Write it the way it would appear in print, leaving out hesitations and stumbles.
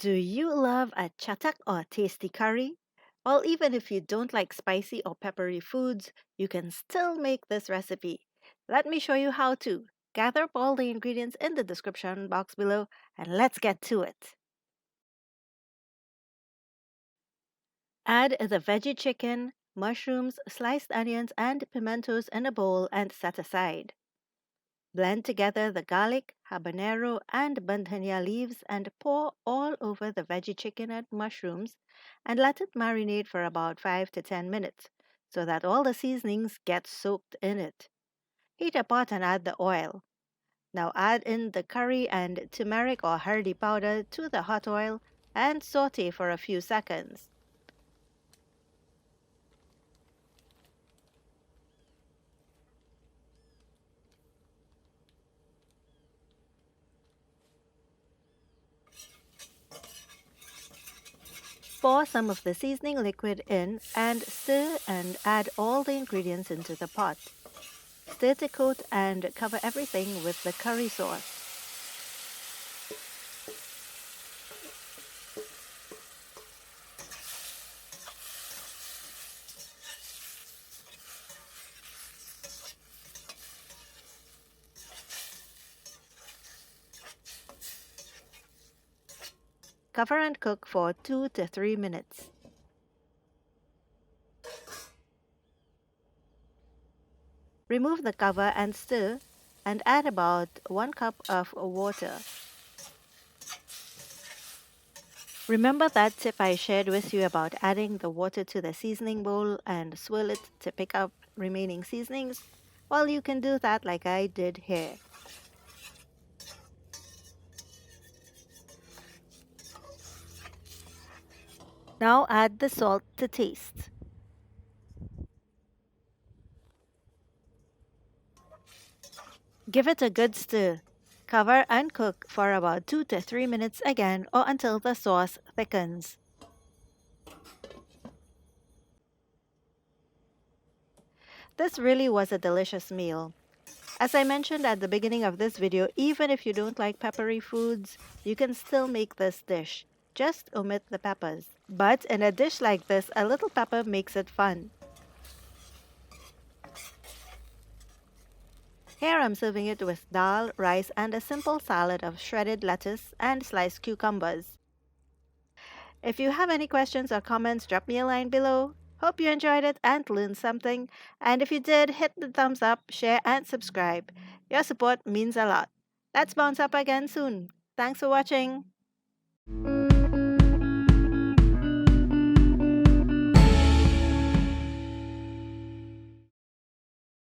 Do you love a chatak or tasty curry? Well, even if you don't like spicy or peppery foods, you can still make this recipe. Let me show you how to. Gather up all the ingredients in the description box below and let's get to it. Add the veggie chicken, mushrooms, sliced onions, and pimentos in a bowl and set aside. Blend together the garlic, habanero, and bandhania leaves and pour all over the veggie chicken and mushrooms and let it marinate for about 5 to 10 minutes so that all the seasonings get soaked in it. Heat a pot and add the oil. Now add in the curry and turmeric or hardee powder to the hot oil and saute for a few seconds. Pour some of the seasoning liquid in and stir and add all the ingredients into the pot. Stir to coat and cover everything with the curry sauce. Cover and cook for 2 to 3 minutes. Remove the cover and stir and add about 1 cup of water. Remember that tip I shared with you about adding the water to the seasoning bowl and swirl it to pick up remaining seasonings? Well, you can do that like I did here. Now add the salt to taste. Give it a good stir. Cover and cook for about 2 to 3 minutes again or until the sauce thickens. This really was a delicious meal. As I mentioned at the beginning of this video, even if you don't like peppery foods, you can still make this dish. Just omit the peppers. But in a dish like this, a little pepper makes it fun. Here I'm serving it with dal, rice, and a simple salad of shredded lettuce and sliced cucumbers. If you have any questions or comments, drop me a line below. Hope you enjoyed it and learned something. And if you did, hit the thumbs up, share, and subscribe. Your support means a lot. Let's bounce up again soon. Thanks for watching.